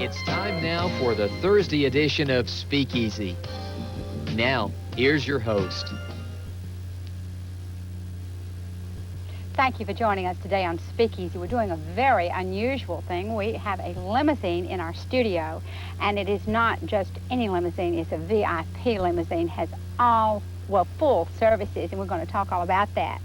It's time now for the Thursday edition of Speakeasy. Now, here's your host. Thank you for joining us today on Speakeasy. We're doing a very unusual thing. We have a limousine in our studio, and it is not just any limousine. It's a VIP limousine, has full services, and we're going to talk all about that.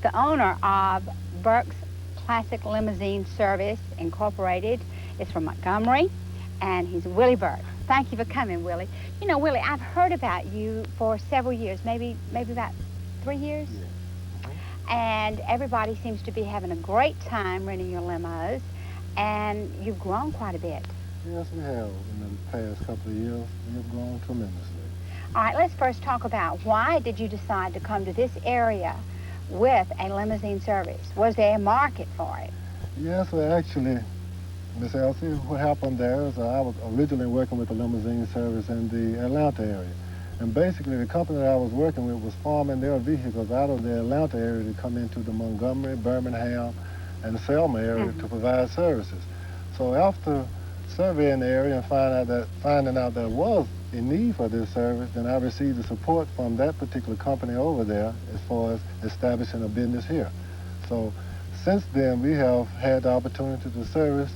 The owner of Burke's Classic Limousine Service Incorporated is from Montgomery, and he's Willie Burke. Thank you for coming, Willie. You know, Willie, I've heard about you for several years, maybe about 3 years? Yeah. And everybody seems to be having a great time renting your limos, and you've grown quite a bit. Yes, we have. In the past couple of years, we have grown tremendously. All right, let's first talk about why did you decide to come to this area with a limousine service? Was there a market for it? Yes, well, actually, Miss Ellzey, what happened there is I was originally working with the limousine service in the Atlanta area. And basically, the company that I was working with was farming their vehicles out of the Atlanta area to come into the Montgomery, Birmingham, and Selma area to provide services. So after surveying the area and finding out there was a need for this service, then I received the support from that particular company over there as far as establishing a business here. So since then, we have had the opportunity to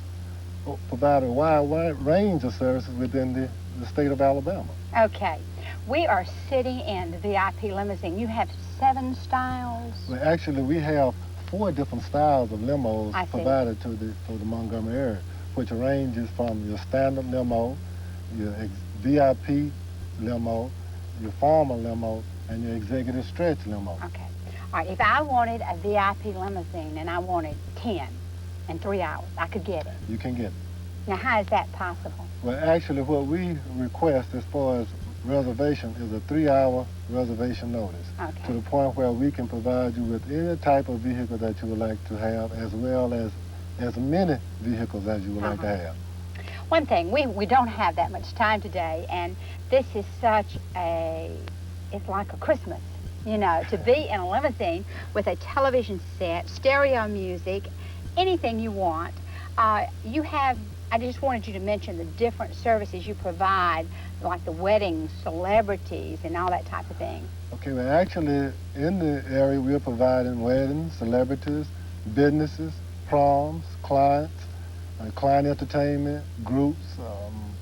provide a wide range of services within the state of Alabama. Okay. We are sitting in the VIP limousine. You have 7 styles? Well, actually, we have 4 different styles of limos provided to the Montgomery area, which ranges from your standard limo, your VIP limo, your formal limo, and your executive stretch limo. Okay. All right, if I wanted a VIP limousine and I wanted 10 in 3 hours, I could get it. You can get it. Now, how is that possible? Well, actually, what we request as far as reservation is a 3-hour reservation notice. Okay. To the point where we can provide you with any type of vehicle that you would like to have, as well as many vehicles as you would like to have. One thing, we don't have that much time today, and this is it's like a Christmas, you know, to be in a limousine with a television set, stereo music, anything you want. I just wanted you to mention the different services you provide, like the weddings, celebrities, and all that type of thing. Okay, well, actually, in the area, we're providing weddings, celebrities, businesses, proms, clients, client entertainment, groups,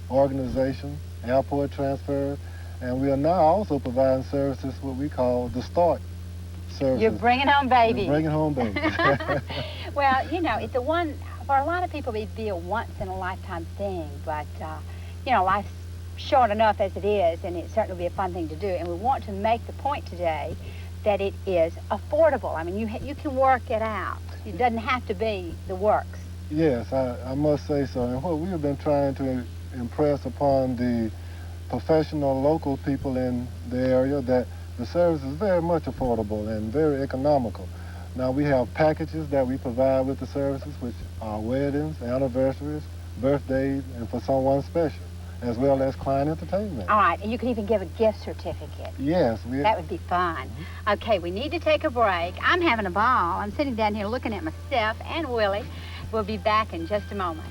organizations, airport transfers, and we are now also providing services, what we call the start services. You're bringing home babies. We're bringing home babies. Well, you know, it's for a lot of people, it'd be a once-in-a-lifetime thing, but, you know, life's short enough as it is, and it certainly will be a fun thing to do. And we want to make the point today that it is affordable. I mean, you can work it out. It doesn't have to be the works. Yes, I must say so. And what we have been trying to impress upon the professional local people in the area, that the service is very much affordable and very economical. Now, we have packages that we provide with the services, which are weddings, anniversaries, birthdays, and for someone special, as well as client entertainment. All right, and you can even give a gift certificate. Yes. That would be fun. Okay, we need to take a break. I'm having a ball. I'm sitting down here looking at myself and Willie. We'll be back in just a moment.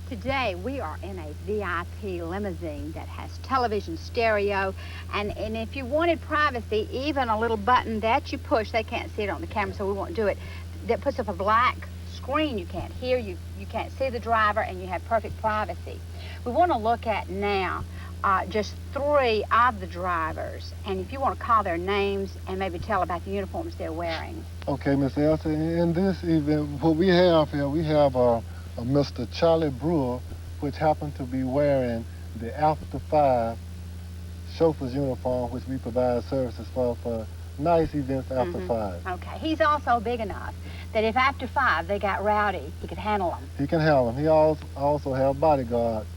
Today, we are in a VIP limousine that has television, stereo, and if you wanted privacy, even a little button that you push, they can't see it on the camera, so we won't do it, that puts up a black screen. You can't hear, you can't see the driver, and you have perfect privacy. We want to look at now just 3 of the drivers, and if you want to call their names and maybe tell about the uniforms they're wearing. Okay, Miss Ellzey, in this event, what we have here, we have a Mr. Charlie Brewer, which happened to be wearing the After 5 chauffeur's uniform, which we provide services for nice events after 5. Okay, he's also big enough that if after 5 they got rowdy, he could handle them. He can handle them. He also have bodyguard.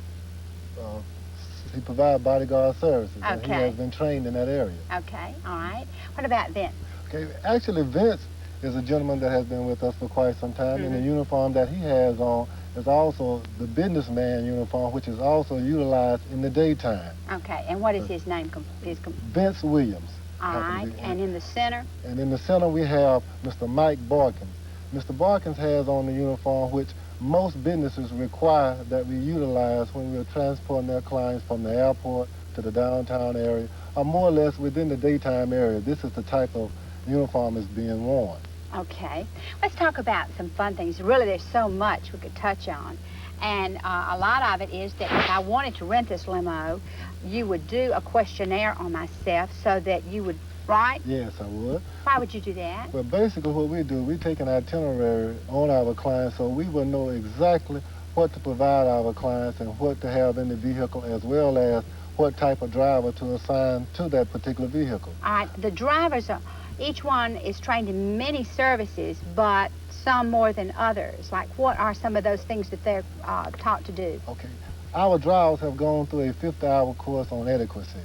He provides bodyguard services. Okay. And he has been trained in that area. Okay, all right. What about Vince? Okay, actually Vince is a gentleman that has been with us for quite some time, and the uniform that he has on is also the businessman uniform, which is also utilized in the daytime. Okay, and what is his name? Vince Williams. All right, and in the center? And in the center we have Mr. Mike Barkins. Mr. Barkins has on the uniform which most businesses require that we utilize when we're transporting their clients from the airport to the downtown area, or more or less within the daytime area. This is the type of uniform that's being worn. Okay. Let's talk about some fun things. Really, there's so much we could touch on. And a lot of it is that if I wanted to rent this limo, you would do a questionnaire on myself so that you would, right? Yes, I would. Why would you do that? Well, basically what we do, we take an itinerary on our clients so we will know exactly what to provide our clients and what to have in the vehicle, as well as what type of driver to assign to that particular vehicle. All right. The drivers are... Each one is trained in many services, but some more than others. Like, what are some of those things that they're taught to do? Okay. Our drivers have gone through a 50-hour course on adequacy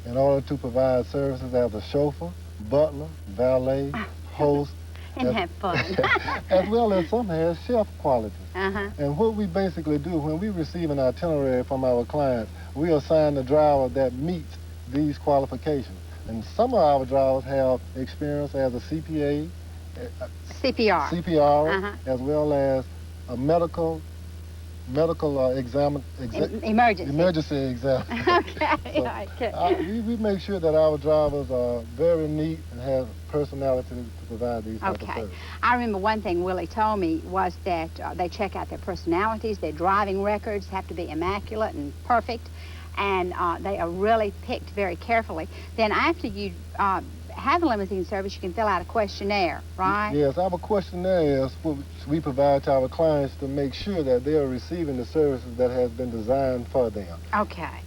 in order to provide services as a chauffeur, butler, valet, host. And have fun. As well as some have chef qualities. Uh-huh. And what we basically do, when we receive an itinerary from our clients, we assign the driver that meets these qualifications. And some of our drivers have experience as a CPA, CPR, as well as a medical emergency exam. Okay. So, we make sure that our drivers are very neat and have personality to provide these type of services. I remember one thing Willie told me was that they check out their personalities, their driving records have to be immaculate and perfect, and they are really picked very carefully. Then after you have a limousine service, you can fill out a questionnaire, right? Yes, our questionnaire is what we provide to our clients to make sure that they are receiving the services that has been designed for them. Okay.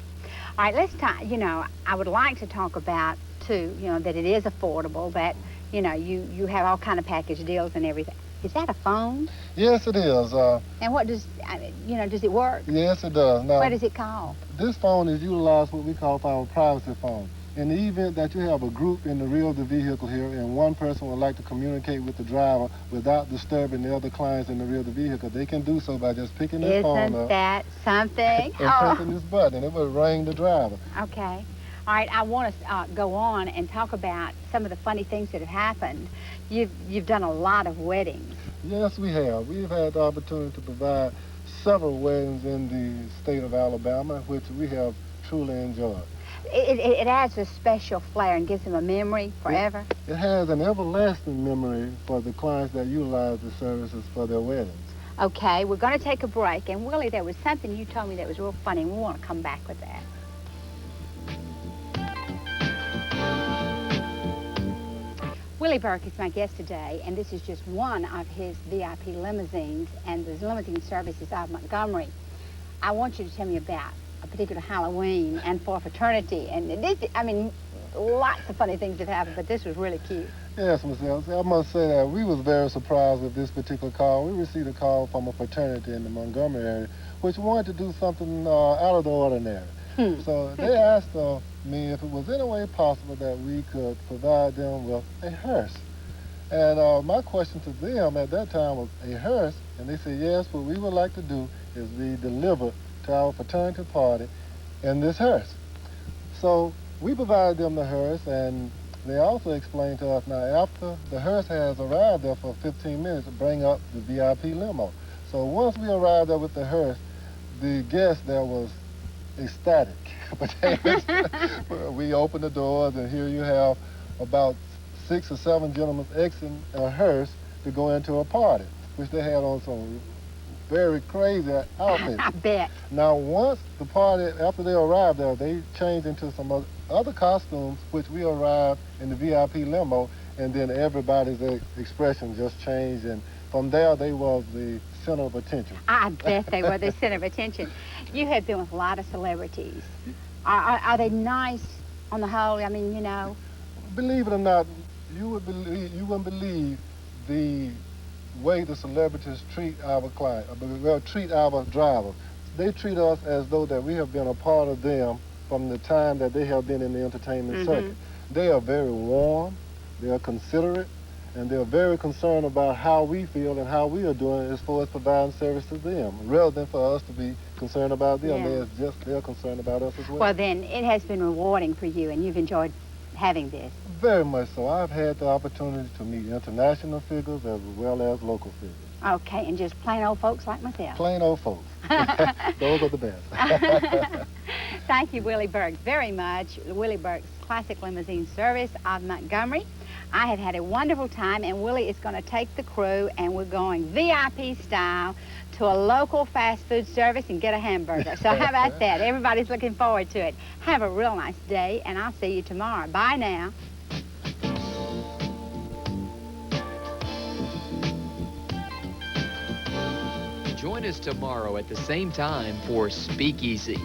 All right, let's talk, I would like to talk about, too, that it is affordable, that, you have all kind of package deals and everything. Is that a phone? Yes, it is. And what does, does it work? Yes, it does. Now, what is it called? This phone is utilized what we call our privacy phone. In the event that you have a group in the rear of the vehicle here and one person would like to communicate with the driver without disturbing the other clients in the rear of the vehicle, they can do so by just picking their phone up. Isn't that something? And pressing this button. It will ring the driver. Okay. All right, I want to go on and talk about some of the funny things that have happened. You've done a lot of weddings. Yes, we have. We've had the opportunity to provide several weddings in the state of Alabama, which we have truly enjoyed. It adds a special flair and gives them a memory forever. It has an everlasting memory for the clients that utilize the services for their weddings. Okay, we're going to take a break. And Willie, there was something you told me that was real funny, and we want to come back with that. Willie Burke is my guest today, and this is just one of his VIP limousines and the limousine services out of Montgomery. I want you to tell me about a particular Halloween and for fraternity, and this, lots of funny things have happened, but this was really cute. Yes, Ms. Ellzey, I must say that we was very surprised with this particular call. We received a call from a fraternity in the Montgomery area, which wanted to do something out of the ordinary. So they asked me if it was any way possible that we could provide them with a hearse. And my question to them at that time was, a hearse? And they said, yes, what we would like to do is be delivered to our fraternity party in this hearse. So we provided them the hearse, and they also explained to us, now after the hearse has arrived there for 15 minutes, to bring up the VIP limo. So once we arrived there with the hearse, the guest there was ecstatic. We opened the doors, and here you have about 6 or 7 gentlemen exiting a hearse to go into a party, which they had on some very crazy outfits. I bet. Now, once the party, after they arrived there, they changed into some other costumes, which we arrived in the VIP limo, and then everybody's expression just changed, and from there, they was the center of attention. I bet they were the center of attention. You have been with a lot of celebrities. Are they nice on the whole? Believe it or not, you wouldn't believe the way the celebrities treat our treat our drivers. They treat us as though that we have been a part of them from the time that they have been in the entertainment circuit. They are very warm, they are considerate, And they're very concerned about how we feel and how we are doing as far as providing service to them, rather than for us to be concerned about them. Yeah. They're concerned about us as well. Well, then it has been rewarding for you, and you've enjoyed having this. Very much so. I've had the opportunity to meet international figures as well as local figures. Okay, and just plain old folks like myself. Plain old folks. Those are the best. Thank you, Willie Burke, very much. Willie Burke's Classic Limousine Service of Montgomery. I have had a wonderful time, and Willie is going to take the crew, and we're going VIP style to a local fast food service and get a hamburger. So how about that? Everybody's looking forward to it. Have a real nice day, and I'll see you tomorrow. Bye now. Join us tomorrow at the same time for Speakeasy.